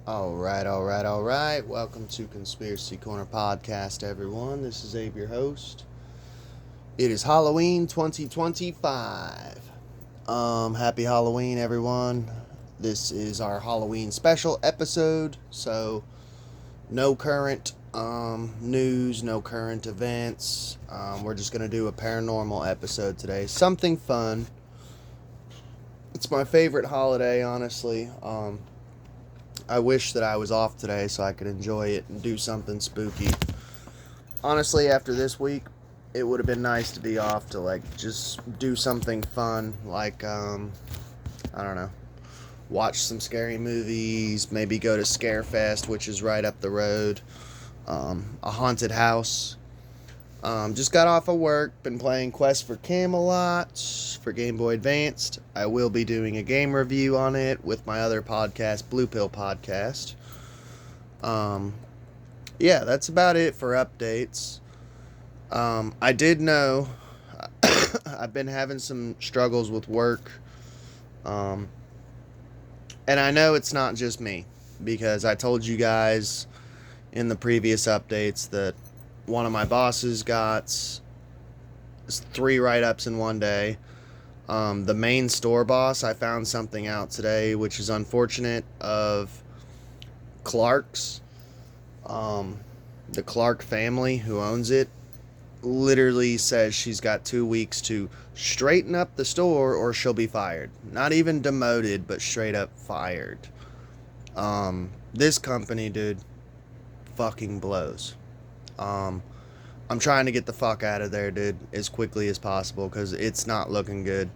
All right. Welcome to Conspiracy Corner Podcast, everyone. This is Abe, your host. It is Halloween 2025. Happy Halloween, everyone. This is our Halloween special episode, so no current news, no current events. We're just going to do a paranormal episode today. Something fun. It's my favorite holiday, honestly. I wish that I was off today so I could enjoy it and do something spooky. Honestly, after this week, it would have been nice to be off to just do something fun, I don't know, watch some scary movies, maybe go to Scarefest, which is right up the road, a haunted house. Just got off of work, been playing Quest for Camelot for Game Boy Advanced. I will be doing a game review on it with my other podcast, Blue Pill Podcast. Yeah, that's about it for updates. I did know I've been having some struggles with work. And I know it's not just me, because I told you guys in the previous updates that one of my bosses got 3 write-ups in one day. The main store boss, I found something out today, which is unfortunate, of Clark's. The Clark family who owns it literally says she's got 2 weeks to straighten up the store or she'll be fired. Not even demoted, but straight up fired. This company, dude, fucking blows. I'm trying to get the fuck out of there, dude, as quickly as possible, because it's not looking good.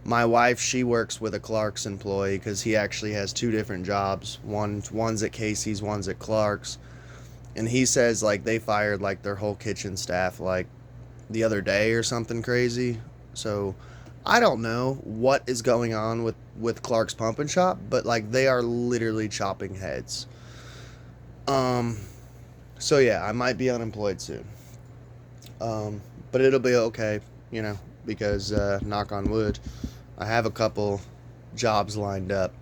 My wife, she works with a Clark's employee, because he actually has 2 different jobs. One's at Casey's, one's at Clark's. And he says, they fired, their whole kitchen staff, the other day or something crazy. So, I don't know what is going on with Clark's Pump and Shop, but, they are literally chopping heads. So yeah, I might be unemployed soon. But it'll be okay, because, knock on wood, I have a couple jobs lined up.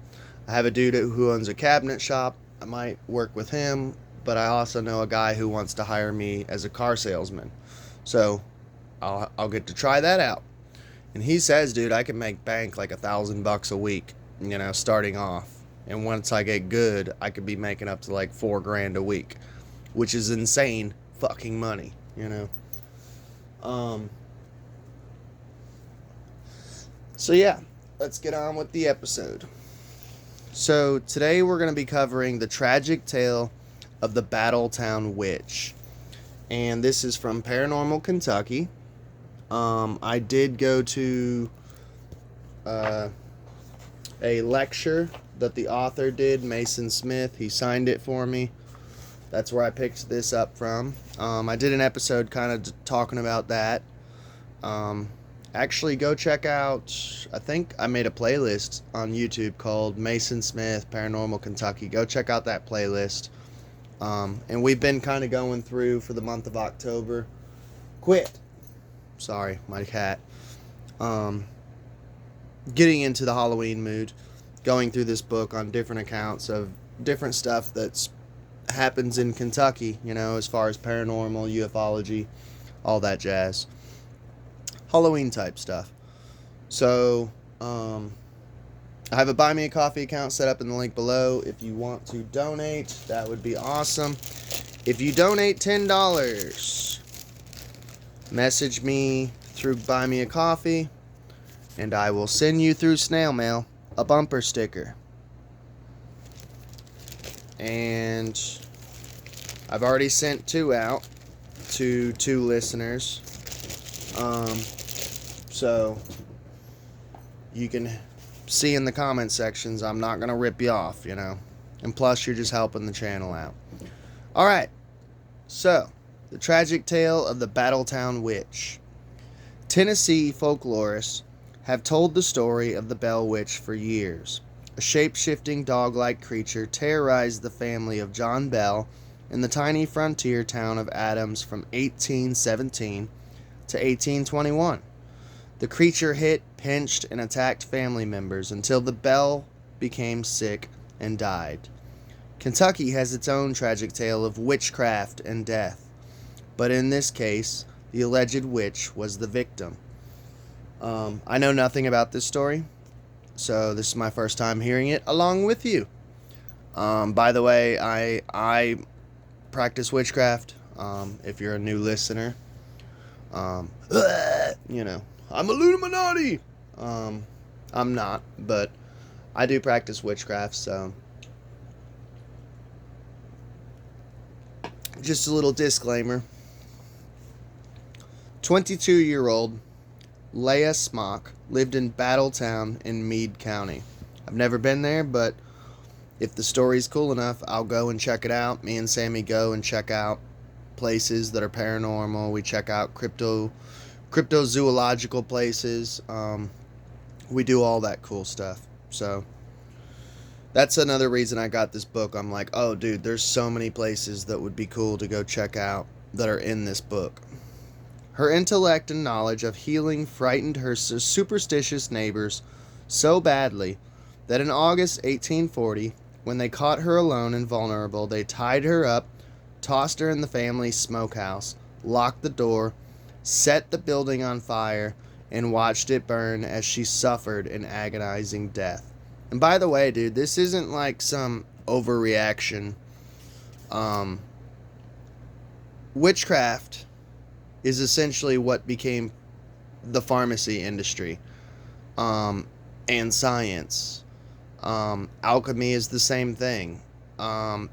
I have a dude who owns a cabinet shop. I might work with him, but I also know a guy who wants to hire me as a car salesman. So I'll get to try that out. And he says, dude, I can make bank $1,000 a week, starting off. And once I get good, I could be making up to $4,000 a week, which is insane fucking money, So yeah, let's get on with the episode. So today we're going to be covering the tragic tale of the Battletown Witch. And this is from Paranormal Kentucky. I did go to a lecture that the author did, Mason Smith. He signed it for me. That's where I picked this up from. I did an episode kind of talking about that. Actually, go check out, I think I made a playlist on YouTube called Mason Smith Paranormal Kentucky. Go check out that playlist. And we've been kind of going through for the month of October. Sorry, my cat. Getting into the Halloween mood. Going through this book on different accounts of different stuff that's happens in Kentucky, as far as paranormal, ufology, all that jazz. Halloween type stuff. So, I have a Buy Me a Coffee account set up in the link below. If you want to donate, that would be awesome. If you donate $10, message me through Buy Me a Coffee, and I will send you through snail mail a bumper sticker. And I've already sent 2 out to 2 listeners. So you can see in the comment sections, I'm not going to rip you off, And plus, you're just helping the channel out. Alright, so the tragic tale of the Battletown Witch. Tennessee folklorists have told the story of the Bell Witch for years. A shape-shifting dog-like creature terrorized the family of John Bell in the tiny frontier town of Adams from 1817 to 1821. The creature hit, pinched, and attacked family members until the Bell became sick and died. Kentucky has its own tragic tale of witchcraft and death, but in this case, the alleged witch was the victim. I know nothing about this story, so this is my first time hearing it along with you. By the way, I practice witchcraft. If you're a new listener, um, I'm Illuminati. I'm not, but I do practice witchcraft, so just a little disclaimer. 22-year-old Leah Smock lived in Battletown in Meade County. I've never been there, but if the story's cool enough, I'll go and check it out. Me and Sammy go and check out places that are paranormal. We check out cryptozoological places. We do all that cool stuff. So that's another reason I got this book. I'm like, oh, dude, there's so many places that would be cool to go check out that are in this book. Her intellect and knowledge of healing frightened her superstitious neighbors so badly that in August 1840, when they caught her alone and vulnerable, they tied her up, tossed her in the family smokehouse, locked the door, set the building on fire, and watched it burn as she suffered an agonizing death. And by the way, dude, this isn't like some overreaction. Witchcraft is essentially what became the pharmacy industry, and science. Alchemy is the same thing.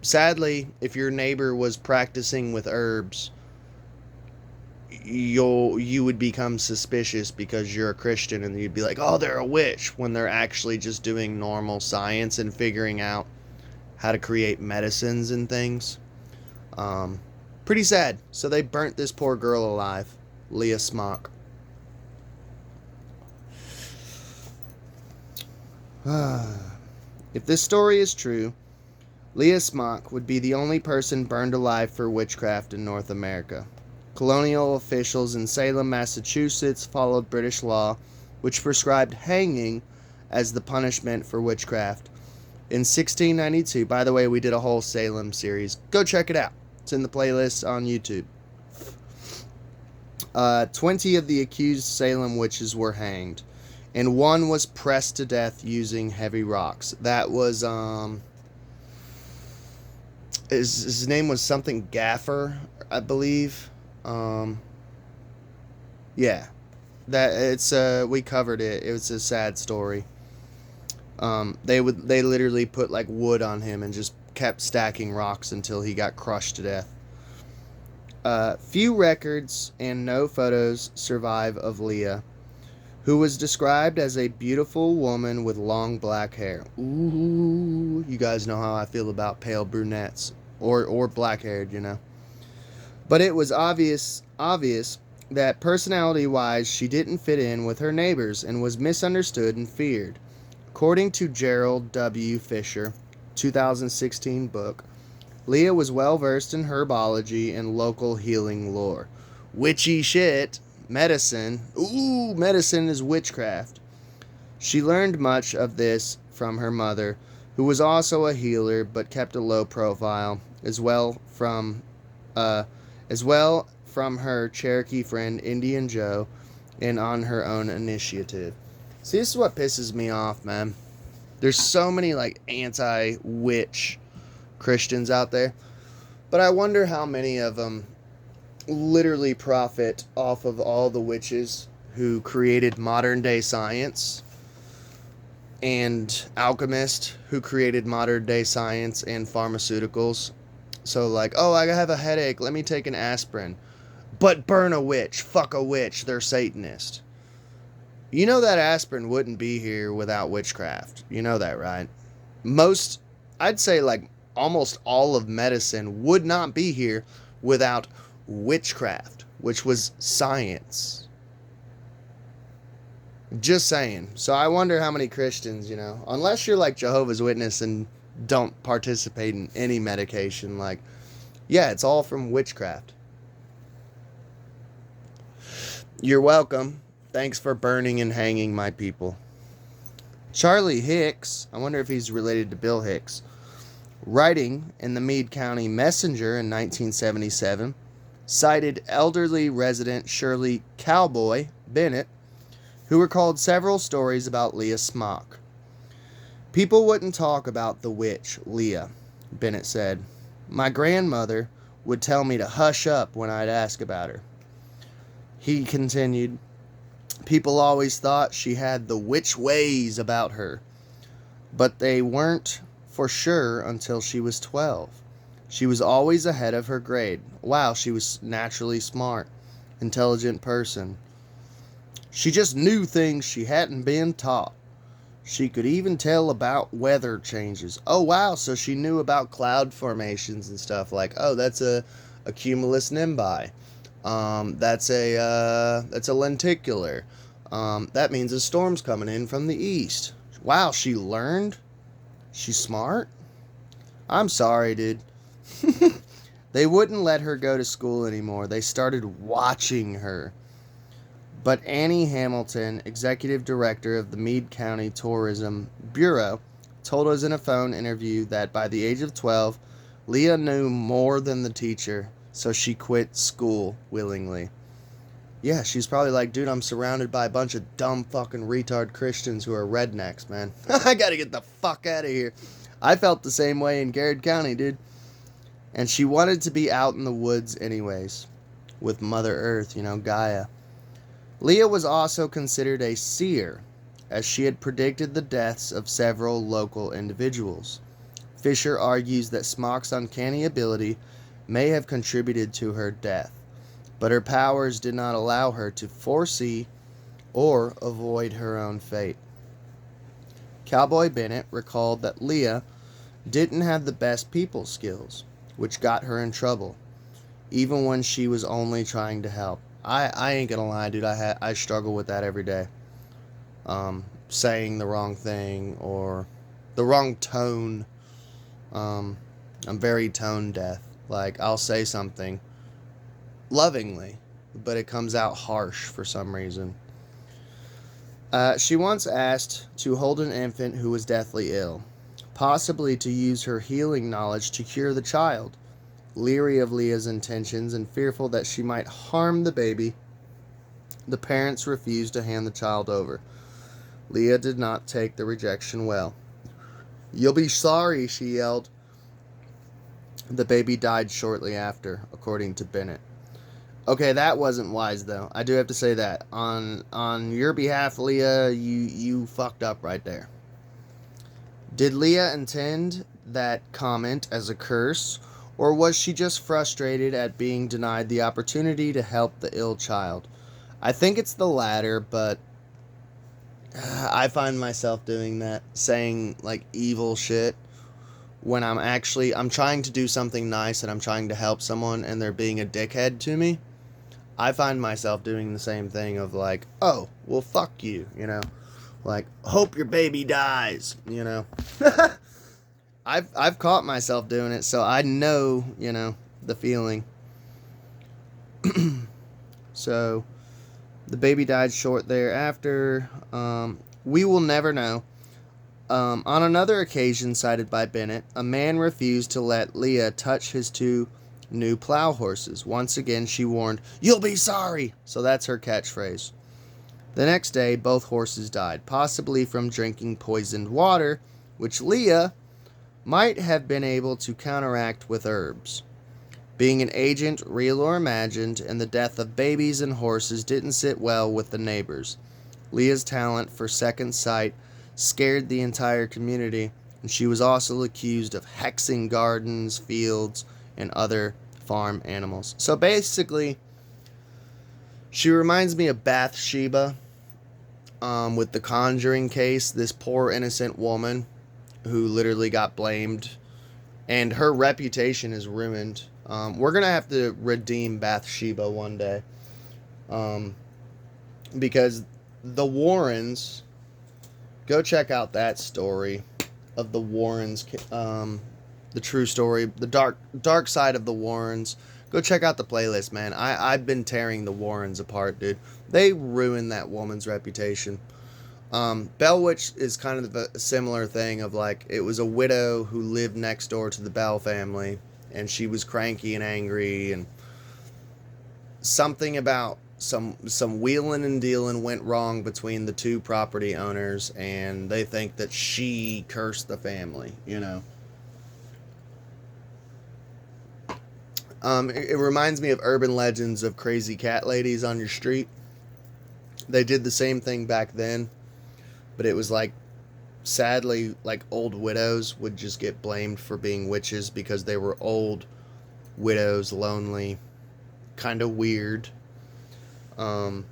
Sadly, if your neighbor was practicing with herbs, you would become suspicious because you're a Christian, and you'd be like, oh, they're a witch, when they're actually just doing normal science and figuring out how to create medicines and things. Pretty sad. So they burnt this poor girl alive, Leah Smock. If this story is true, Leah Smock would be the only person burned alive for witchcraft in North America. Colonial officials in Salem, Massachusetts followed British law, which prescribed hanging as the punishment for witchcraft. In 1692, by the way, we did a whole Salem series. Go check it out. It's in the playlist on YouTube. 20 of the accused Salem witches were hanged, and one was pressed to death using heavy rocks. That was, his name was something Gaffer, I believe. Yeah, we covered it. It was a sad story. They literally put like wood on him and just kept stacking rocks until he got crushed to death. Few records and no photos survive of Leah, who was described as a beautiful woman with long black hair. Ooh, you guys know how I feel about pale brunettes or black-haired, you know. But it was obvious that personality-wise she didn't fit in with her neighbors and was misunderstood and feared. According to Gerald W. Fisher, 2016 book, Leah was well versed in herbology and local healing lore. Witchy shit. Medicine. Ooh, medicine is witchcraft. She learned much of this from her mother, who was also a healer but kept a low profile, as well from her Cherokee friend Indian Joe, and on her own initiative. See, this is what pisses me off, man. There's so many like anti-witch Christians out there, but I wonder how many of them literally profit off of all the witches who created modern day science, and alchemists who created modern day science and pharmaceuticals. So like, oh, I have a headache, let me take an aspirin. But burn a witch, fuck a witch, they're Satanist. You know that aspirin wouldn't be here without witchcraft. You know that, right? I'd say like almost all of medicine would not be here without witchcraft, which was science. Just saying. So I wonder how many Christians, you know, unless you're like Jehovah's Witness and don't participate in any medication, like, yeah, it's all from witchcraft. You're welcome. Thanks for burning and hanging my people. Charlie Hicks, I wonder if he's related to Bill Hicks, Writing in the Meade County Messenger in 1977, cited elderly resident Shirley Cowboy Bennett, who recalled several stories about Leah Smock. People wouldn't talk about the witch, Leah, Bennett said. My grandmother would tell me to hush up when I'd ask about her. He continued, people always thought she had the witch ways about her, but they weren't for sure until she was 12. She was always ahead of her grade. Wow, she was naturally smart, intelligent person. She just knew things she hadn't been taught. She could even tell about weather changes. Oh, wow, so she knew about cloud formations and stuff like, oh, that's a cumulus nimbi. That's a lenticular. That means a storm's coming in from the east. Wow, she learned? She's smart? I'm sorry, dude. They wouldn't let her go to school anymore. They started watching her. But Annie Hamilton, executive director of the Meade County Tourism Bureau, told us in a phone interview that by the age of 12, Leah knew more than the teacher, so she quit school willingly. Yeah, she's probably like, dude, I'm surrounded by a bunch of dumb fucking retard Christians who are rednecks, man. I gotta get the fuck out of here. I felt the same way in Garrett County, dude. And she wanted to be out in the woods anyways, with Mother Earth, Gaia. Leah was also considered a seer, as she had predicted the deaths of several local individuals. Fisher argues that Smock's uncanny ability may have contributed to her death, but her powers did not allow her to foresee or avoid her own fate. Cowboy Bennett recalled that Leah didn't have the best people skills, which got her in trouble, even when she was only trying to help. I ain't gonna lie, dude. I struggle with that every day. Saying the wrong thing or the wrong tone. I'm very tone deaf. Like, I'll say something lovingly, but it comes out harsh for some reason. She once asked to hold an infant who was deathly ill, possibly to use her healing knowledge to cure the child. Leery of Leah's intentions and fearful that she might harm the baby, the parents refused to hand the child over. Leah did not take the rejection well. You'll be sorry, she yelled. The baby died shortly after, according to Bennett. Okay, that wasn't wise, though. I do have to say that. On your behalf, Leah, you fucked up right there. Did Leah intend that comment as a curse, or was she just frustrated at being denied the opportunity to help the ill child? I think it's the latter, but I find myself doing that, saying like evil shit when I'm trying to do something nice and I'm trying to help someone and they're being a dickhead to me. I find myself doing the same thing of like, oh, well, fuck you, like, hope your baby dies, I've caught myself doing it, so I know, the feeling. So, the baby died short thereafter. We will never know. On another occasion cited by Bennett, a man refused to let Leah touch his 2 new plow horses. Once again, she warned, "You'll be sorry!" So that's her catchphrase. The next day, both horses died, possibly from drinking poisoned water, which Leah might have been able to counteract with herbs. Being an agent, real or imagined, and the death of babies and horses didn't sit well with the neighbors. Leah's talent for second sight scared the entire community, and she was also accused of hexing gardens, fields, and other farm animals. So basically, she reminds me of Bathsheba with the Conjuring case, this poor innocent woman who literally got blamed, and her reputation is ruined. We're going to have to redeem Bathsheba one day, because the Warrens, go check out that story of the Warrens, the true story, the dark side of the Warrens. Go check out the playlist, man. I've been tearing the Warrens apart, dude. They ruined that woman's reputation. Bell Witch is kind of a similar thing of like it was a widow who lived next door to the Bell family, and she was cranky and angry, and something about some wheeling and dealing went wrong between the two property owners, and they think that she cursed the family. It reminds me of urban legends of crazy cat ladies on your street. They did the same thing back then, but it was like, sadly, like old widows would just get blamed for being witches because they were old widows, lonely, kind of weird. Um,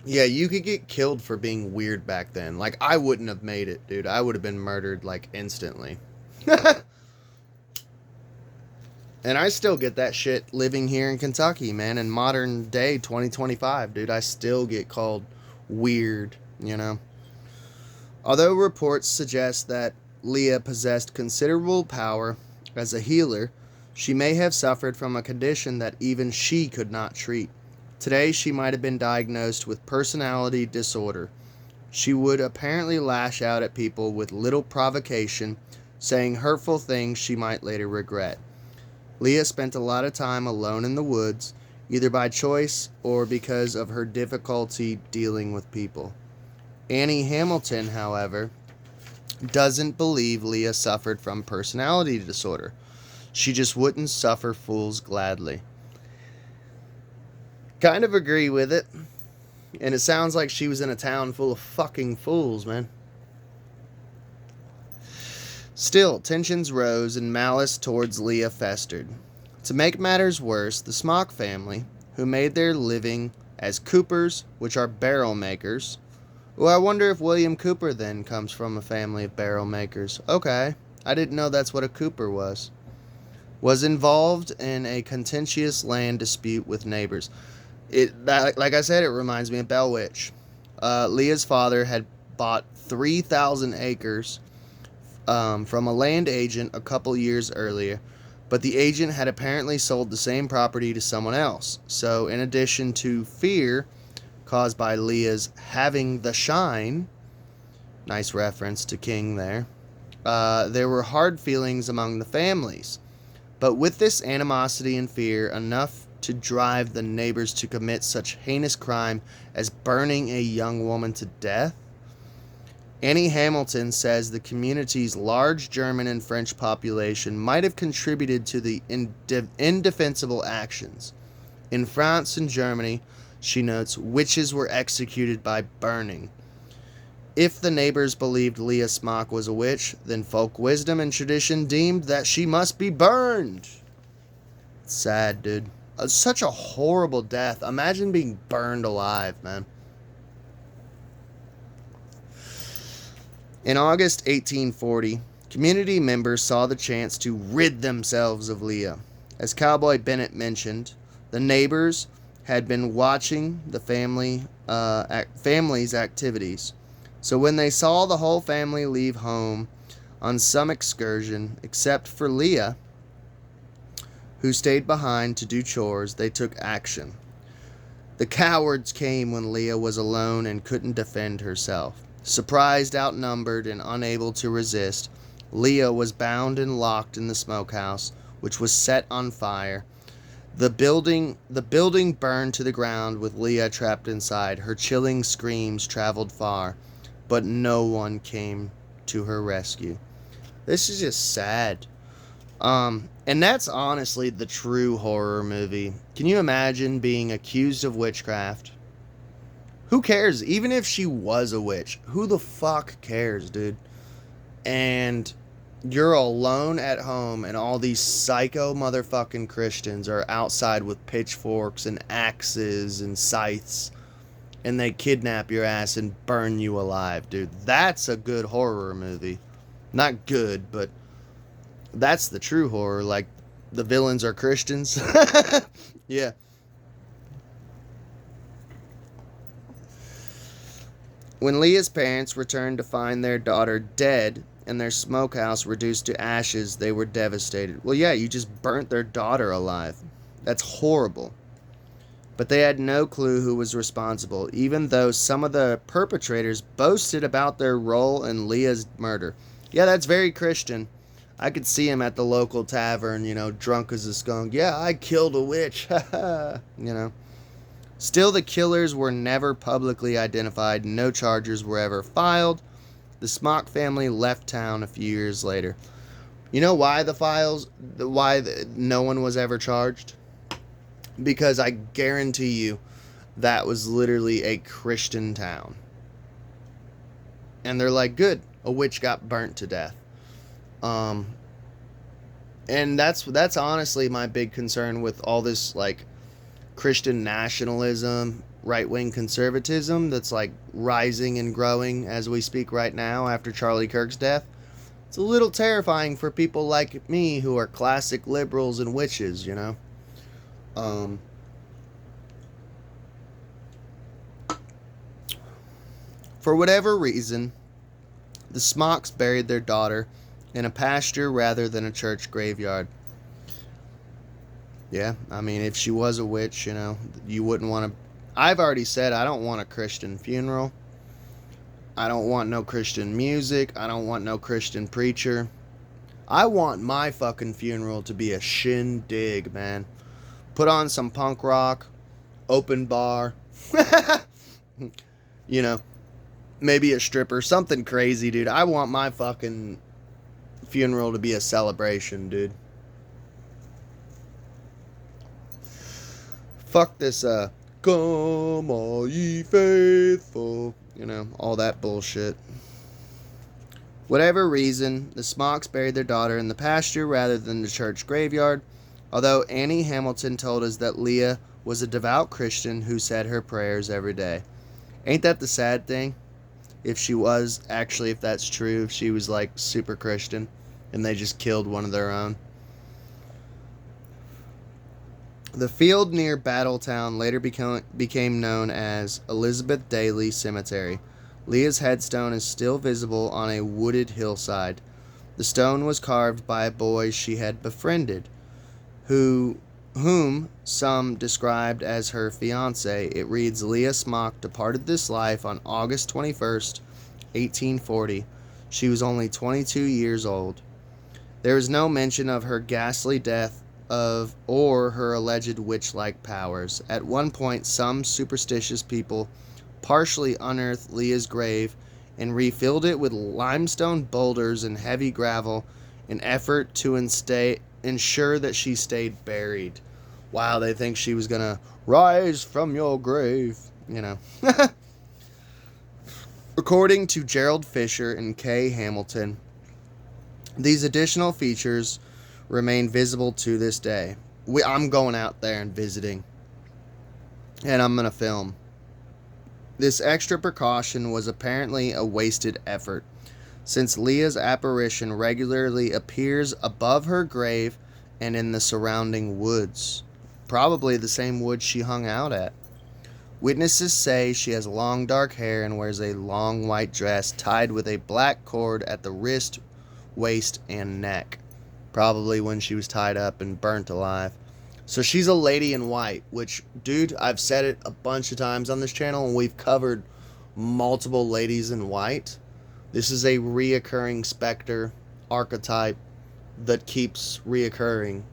yeah, you could get killed for being weird back then. Like, I wouldn't have made it, dude. I would have been murdered, like, instantly. And I still get that shit living here in Kentucky, man. In modern day 2025, dude, I still get called weird. Although reports suggest that Leah possessed considerable power as a healer, she may have suffered from a condition that even she could not treat. Today, she might have been diagnosed with personality disorder. She would apparently lash out at people with little provocation, saying hurtful things she might later regret. Leah spent a lot of time alone in the woods, either by choice or because of her difficulty dealing with people. Annie Hamilton, however, doesn't believe Leah suffered from personality disorder. She just wouldn't suffer fools gladly. Kind of agree with it. And it sounds like she was in a town full of fucking fools, man. Still, tensions rose and malice towards Leah festered. To make matters worse, the Smock family, who made their living as coopers, which are barrel makers. Well, I wonder if William Cooper then comes from a family of barrel makers. Okay, I didn't know that's what a cooper was. Was involved in a contentious land dispute with neighbors. Like I said, it reminds me of Bell Witch. Leah's father had bought 3,000 acres from a land agent a couple years earlier, but the agent had apparently sold the same property to someone else. So, in addition to fear caused by Leah's having the shine, nice reference to King there were hard feelings among the families. But with this animosity and fear, enough to drive the neighbors to commit such heinous crime as burning a young woman to death? Annie Hamilton says the community's large German and French population might have contributed to the indefensible actions. In France and Germany, she notes, witches were executed by burning. If the neighbors believed Leah Smock was a witch, then folk wisdom and tradition deemed that she must be burned. It's sad, dude. Such a horrible death. Imagine being burned alive, man. In August 1840, community members saw the chance to rid themselves of Leah. As Cowboy Bennett mentioned, the neighbors had been watching the family's activities. So when they saw the whole family leave home on some excursion, except for Leah, who stayed behind to do chores, they took action. The cowards came when Leah was alone and couldn't defend herself. Surprised, outnumbered, and unable to resist, Leah was bound and locked in the smokehouse, which was set on fire. The building burned to the ground with Leah trapped inside. Her chilling screams traveled far, but no one came to her rescue. This is just sad. And that's honestly the true horror movie. Can you imagine being accused of witchcraft? Who cares? Even if she was a witch, who the fuck cares, dude? And you're alone at home, and all these psycho motherfucking Christians are outside with pitchforks and axes and scythes, and they kidnap your ass and burn you alive, dude. That's a good horror movie. Not good, but that's the true horror. Like, the villains are Christians. Yeah. When Leah's parents returned to find their daughter dead and their smokehouse reduced to ashes, they were devastated. Well, yeah, you just burnt their daughter alive. That's horrible. but they had no clue who was responsible, even though some of the perpetrators boasted about their role in Leah's murder. Yeah, that's very Christian. I could see him at the local tavern, drunk as a skunk. Yeah, I killed a witch. Still, the killers were never publicly identified. No charges were ever filed. The Smock family left town a few years later. You know why no one was ever charged? Because I guarantee you that was literally a Christian town. And they're like, good, a witch got burnt to death. And that's honestly my big concern with all this, like, Christian nationalism, right-wing conservatism that's, like, rising and growing as we speak right now after Charlie Kirk's death. It's a little terrifying for people like me who are classic liberals and witches, For whatever reason, the Smocks buried their daughter in a pasture rather than a church graveyard. Yeah, I mean, if she was a witch, you wouldn't want to... I've already said I don't want a Christian funeral. I don't want no Christian music. I don't want no Christian preacher. I want my fucking funeral to be a shindig, man. Put on some punk rock, open bar, maybe a stripper, something crazy, dude. I want my fucking funeral to be a celebration, dude. Fuck this, come all ye faithful, all that bullshit. Whatever reason, the Smocks buried their daughter in the pasture rather than the church graveyard, although Annie Hamilton told us that Leah was a devout Christian who said her prayers every day. Ain't that the sad thing? If that's true, if she was, like, super Christian and they just killed one of their own. The field near Battletown later became known as Elizabeth Daly Cemetery. Leah's headstone is still visible on a wooded hillside. The stone was carved by a boy she had befriended, whom some described as her fiancé. It reads, Leah Smock departed this life on August 21st, 1840. She was only 22 years old. There is no mention of her ghastly death or her alleged witch-like powers. At one point, some superstitious people partially unearthed Leah's grave and refilled it with limestone boulders and heavy gravel in effort to ensure that she stayed buried. Wow, they think she was gonna rise from your grave, According to Gerald Fisher and Kay Hamilton, these additional features remain visible to this day. I'm going out there and visiting, and I'm gonna film. This extra precaution was apparently a wasted effort, since Leah's apparition regularly appears above her grave and in the surrounding woods, probably the same woods she hung out at. Witnesses say she has long dark hair and wears a long white dress tied with a black cord at the wrist, waist, and neck. Probably when she was tied up and burnt alive. So she's a lady in white, which, dude, I've said it a bunch of times on this channel, and we've covered multiple ladies in white. This is a reoccurring specter archetype that keeps reoccurring.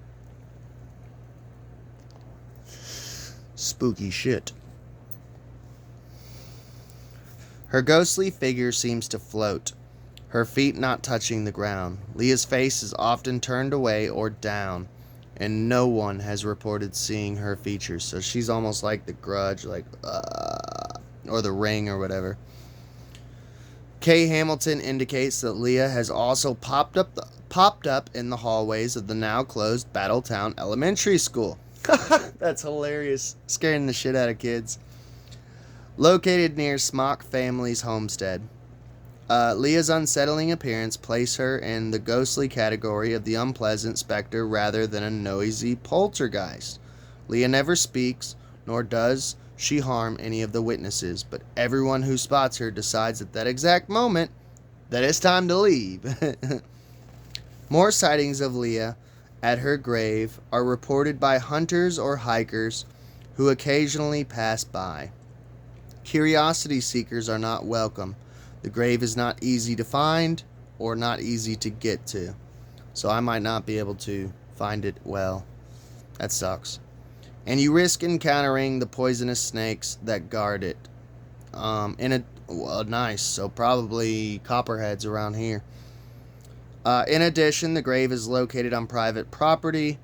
Spooky shit. Her ghostly figure seems to float, her feet not touching the ground. Leah's face is often turned away or down, and no one has reported seeing her features. So she's almost like the Grudge, or the Ring or whatever. Kay Hamilton indicates that Leah has also popped up in the hallways of the now closed Battletown Elementary School. That's hilarious, scaring the shit out of kids. Located near Smock family's homestead. Leah's unsettling appearance placed her in the ghostly category of the unpleasant specter rather than a noisy poltergeist. Leah never speaks, nor does she harm any of the witnesses, but everyone who spots her decides at that exact moment that it's time to leave. More sightings of Leah at her grave are reported by hunters or hikers who occasionally pass by. Curiosity seekers are not welcome. The grave is not easy to find or not easy to get to. So I might not be able to find it well. That sucks. And you risk encountering the poisonous snakes that guard it. Nice. So probably copperheads around here. In addition, the grave is located on private property,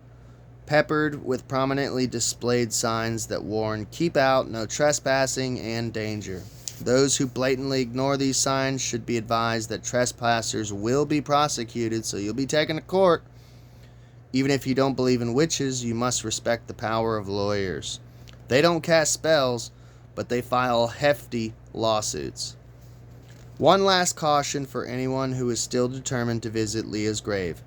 peppered with prominently displayed signs that warn, keep out, no trespassing, and danger. Those who blatantly ignore these signs should be advised that trespassers will be prosecuted, so you'll be taken to court. Even if you don't believe in witches, you must respect the power of lawyers. They don't cast spells, but they file hefty lawsuits. One last caution for anyone who is still determined to visit Leah's grave.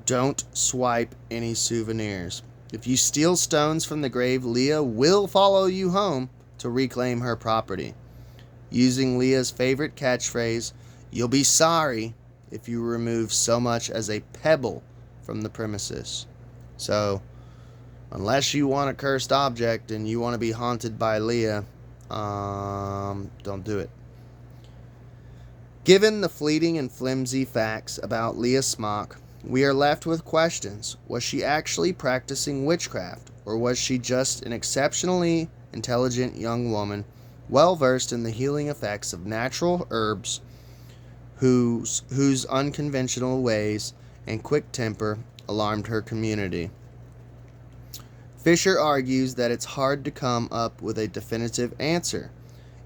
Don't swipe any souvenirs. If you steal stones from the grave, Leah will follow you home to reclaim her property. Using Leah's favorite catchphrase, you'll be sorry if you remove so much as a pebble from the premises. So, unless you want a cursed object and you want to be haunted by Leah, don't do it. Given the fleeting and flimsy facts about Leah Smock, we are left with questions. Was she actually practicing witchcraft, or was she just an exceptionally intelligent young woman, well versed in the healing effects of natural herbs, whose unconventional ways and quick temper alarmed her community? Fisher argues that it's hard to come up with a definitive answer,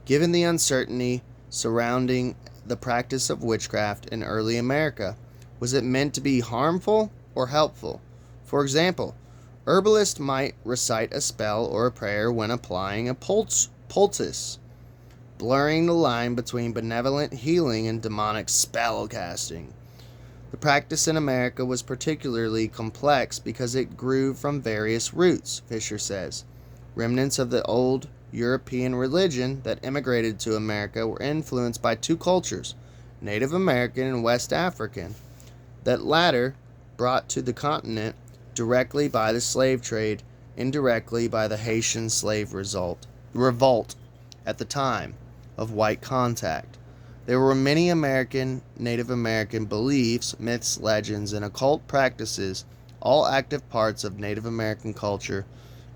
given the uncertainty surrounding the practice of witchcraft in early America. Was it meant to be harmful or helpful? For example, herbalists might recite a spell or a prayer when applying a poultice, blurring the line between benevolent healing and demonic spell casting. The practice in America was particularly complex because it grew from various roots, Fisher says. Remnants of the old European religion that immigrated to America were influenced by two cultures, Native American and West African. That latter brought to the continent directly by the slave trade, indirectly by the Haitian slave revolt at the time of white contact. There were many Native American beliefs, myths, legends, and occult practices, all active parts of Native American culture.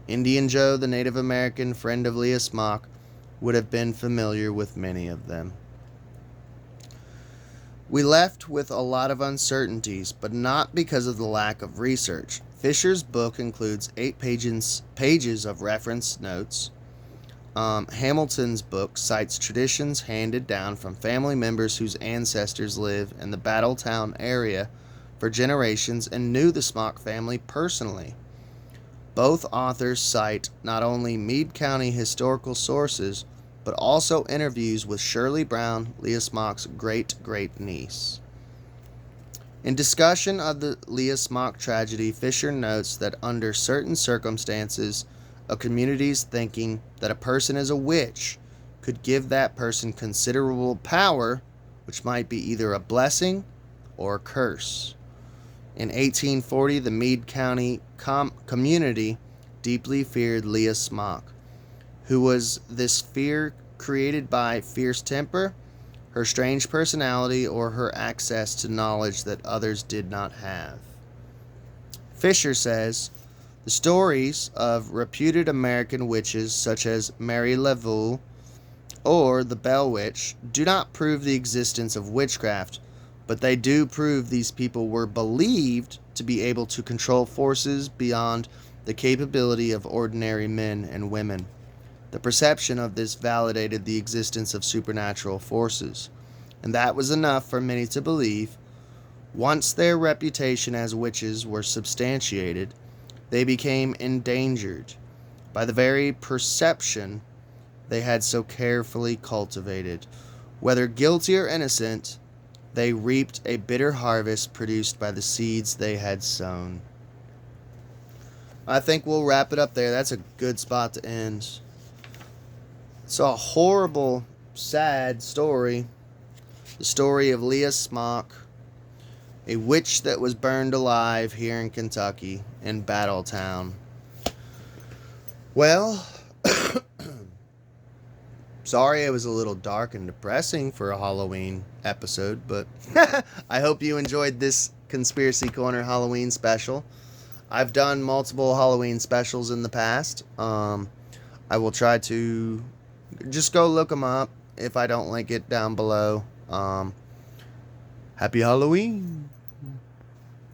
Indian Joe, the Native American friend of Leah Smock, would have been familiar with many of them. We left with a lot of uncertainties, but not because of the lack of research. Fisher's book includes 8 pages of reference notes. Hamilton's book cites traditions handed down from family members whose ancestors live in the Battletown area for generations and knew the Smock family personally. Both authors cite not only Meade County historical sources, but also interviews with Shirley Brown, Leah Smock's great-great-niece. In discussion of the Leah Smock tragedy, Fisher notes that under certain circumstances, a community's thinking that a person is a witch could give that person considerable power, which might be either a blessing or a curse. In 1840, the Meade County community deeply feared Leah Smock. Who was this fear created by? Fierce temper, her strange personality, or her access to knowledge that others did not have? Fisher says, the stories of reputed American witches such as Mary LaVille or the Bell Witch do not prove the existence of witchcraft, but they do prove these people were believed to be able to control forces beyond the capability of ordinary men and women. The perception of this validated the existence of supernatural forces, and that was enough for many to believe. Once their reputation as witches were substantiated, they became endangered by the very perception they had so carefully cultivated. Whether guilty or innocent, they reaped a bitter harvest produced by the seeds they had sown. I think we'll wrap it up there. That's a good spot to end. It's a horrible, sad story. The story of Leah Smock, a witch that was burned alive here in Kentucky, in Battletown. Well, sorry it was a little dark and depressing for a Halloween episode, but I hope you enjoyed this Conspiracy Corner Halloween special. I've done multiple Halloween specials in the past. I will try to just go look them up if I don't link it down below. Happy Halloween!